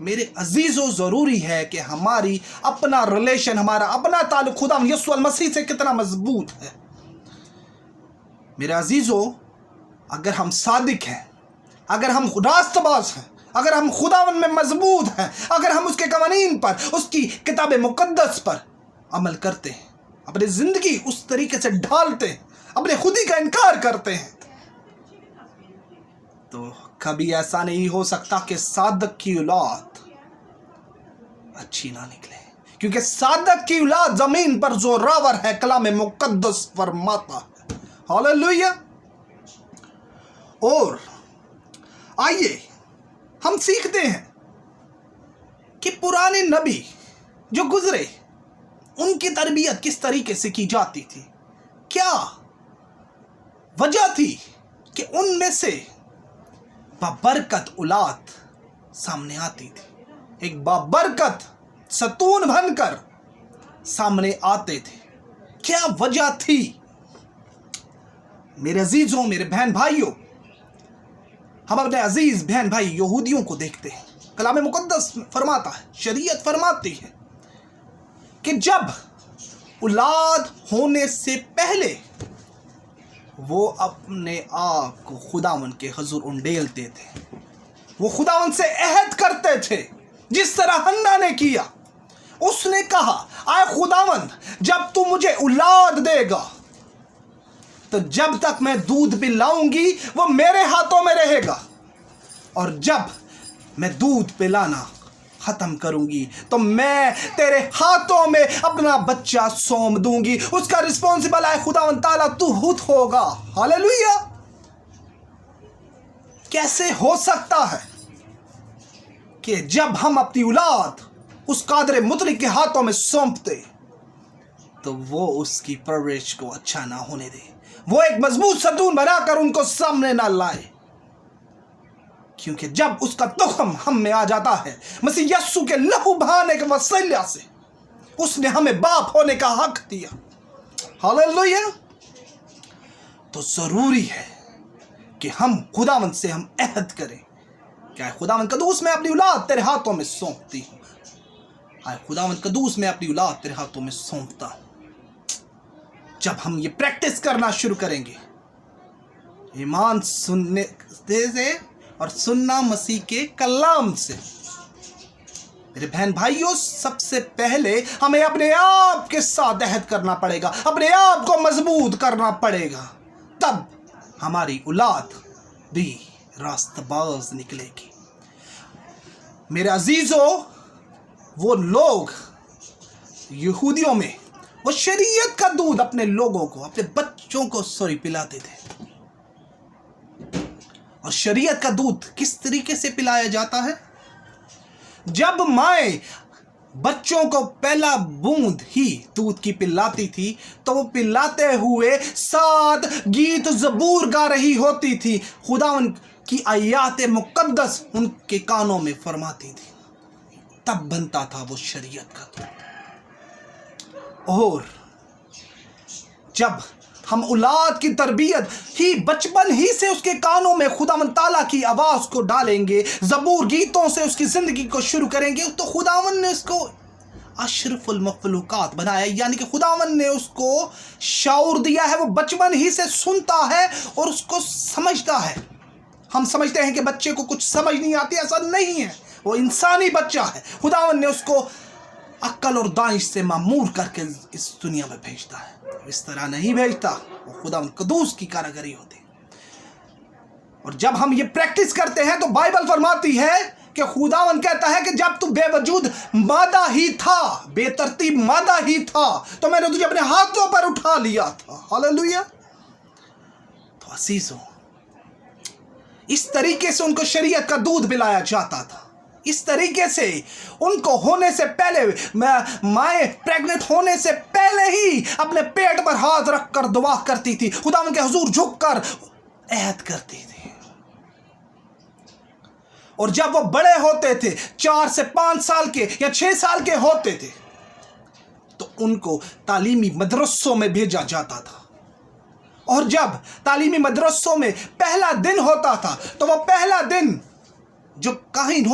میرے عزیزوں ضروری ہے کہ ہماری اپنا ریلیشن، ہمارا اپنا تعلق خدا یسوع المسیح سے کتنا مضبوط ہے۔ میرے عزیزوں، اگر ہم صادق ہیں، اگر ہم راست باز ہیں، اگر ہم خداوند میں مضبوط ہیں، اگر ہم اس کے قوانین پر، اس کی کتاب مقدس پر عمل کرتے ہیں، اپنی زندگی اس طریقے سے ڈھالتے ہیں، اپنے خودی کا انکار کرتے ہیں، تو کبھی ایسا نہیں ہو سکتا کہ صادق کی اولاد اچھی نہ نکلے، کیونکہ صادق کی اولاد زمین پر زوراور ہے، کلام مقدس فرماتا ہے۔ ہاللیلویہ۔ اور آئیے ہم سیکھتے ہیں کہ پرانے نبی جو گزرے ان کی تربیت کس طریقے سے کی جاتی تھی، کیا وجہ تھی کہ ان میں سے بابرکت اولاد سامنے آتی تھی، ایک بابرکت ستون بن کر سامنے آتے تھے، کیا وجہ تھی؟ میرے عزیزوں، میرے بہن بھائیوں، ہم اپنے عزیز بہن بھائی یہودیوں کو دیکھتے ہیں، کلام مقدس فرماتا ہے، شریعت فرماتی ہے کہ جب اولاد ہونے سے پہلے وہ اپنے آپ کو خداوند کے حضور انڈیلتے تھے، وہ خداوند سے عہد کرتے تھے، جس طرح حنا نے کیا۔ اس نے کہا، اے خداوند، جب تو مجھے اولاد دے گا تو جب تک میں دودھ پلاؤں گی وہ میرے ہاتھوں میں رہے گا، اور جب میں دودھ پلانا ختم کروں گی تو میں تیرے ہاتھوں میں اپنا بچہ سونپ دوں گی، اس کا رسپانسبل ہے خداوند تعالیٰ تو خود ہوگا۔ ہاللیلویہ۔ کیسے ہو سکتا ہے کہ جب ہم اپنی اولاد اس قادر مطلق کے ہاتھوں میں سونپتے تو وہ اس کی پرورش کو اچھا نہ ہونے دے، وہ ایک مضبوط ستون بنا کر ان کو سامنے نہ لائے؟ کیونکہ جب اس کا تخم ہم میں آ جاتا ہے مسیح یسوع کے لہو بہانے کے وسیلہ سے، اس نے ہمیں باپ ہونے کا حق دیا۔ ہاللیلویہ۔ تو ضروری ہے کہ ہم خداوند سے ہم عہد کریں کہ اے خداوند قدوس، میں اپنی اولاد تیرے ہاتھوں میں سونپتی ہوں، اے خداوند قدوس، میں اپنی اولاد تیرے ہاتھوں میں سونپتا ہوں۔ جب ہم یہ پریکٹس کرنا شروع کریں گے، ایمان سننے سے اور سننا مسیح کے کلام سے، میرے بہن بھائیوں، سب سے پہلے ہمیں اپنے آپ کے ساتھ عہد کرنا پڑے گا، اپنے آپ کو مضبوط کرنا پڑے گا، تب ہماری اولاد بھی راست باز نکلے گی۔ میرے عزیزوں، وہ لوگ یہودیوں میں وہ شریعت کا دودھ اپنے لوگوں کو، اپنے بچوں کو پلاتے تھے، اور شریعت کا دودھ کس طریقے سے پلایا جاتا ہے؟ جب مائیں بچوں کو پہلا بوند ہی دودھ کی پلاتی تھی تو وہ پلاتے ہوئے 7 گیت زبور گا رہی ہوتی تھی، خداوند کی آیات مقدس ان کے کانوں میں فرماتی تھی، تب بنتا تھا وہ شریعت کا دودھ۔ اور جب ہم اولاد کی تربیت ہی بچپن ہی سے اس کے کانوں میں خداوند تعالیٰ کی آواز کو ڈالیں گے، زبور گیتوں سے اس کی زندگی کو شروع کریں گے، تو خداوند نے اس کو اشرف المخلوقات بنایا، یعنی کہ خداوند نے اس کو شعور دیا ہے، وہ بچپن ہی سے سنتا ہے اور اس کو سمجھتا ہے۔ ہم سمجھتے ہیں کہ بچے کو کچھ سمجھ نہیں آتی، ایسا نہیں ہے، وہ انسانی بچہ ہے، خداوند نے اس کو عقل اور دانش سے معمور کر کے اس دنیا میں بھیجتا ہے، اس طرح نہیں بھیجتا، وہ خداوند قدوس کی کاریگری ہوتی۔ اور جب ہم یہ پریکٹس کرتے ہیں تو بائبل فرماتی ہے کہ خداوند کہتا ہے کہ جب تو بے وجود مادہ ہی تھا، بے ترتیب مادہ ہی تھا، تو میں نے تجھے اپنے ہاتھوں پر اٹھا لیا تھا۔ ہاللیلویہ۔ تو عزیزوں، اس طریقے سے ان کو شریعت کا دودھ پلایا جاتا تھا، اس طریقے سے ان کو ہونے سے پہلے، مائیں پریگننٹ ہونے سے پہلے ہی اپنے پیٹ پر ہاتھ رکھ کر دعا کرتی تھی، خداوند کے حضور جھک کر عہد کرتی تھی۔ اور جب وہ بڑے ہوتے تھے، 4 سے 5 سال کے یا 6 سال کے ہوتے تھے، تو ان کو تعلیمی مدرسوں میں بھیجا جاتا تھا، اور جب تعلیمی مدرسوں میں پہلا دن ہوتا تھا تو وہ پہلا دن جو کاہن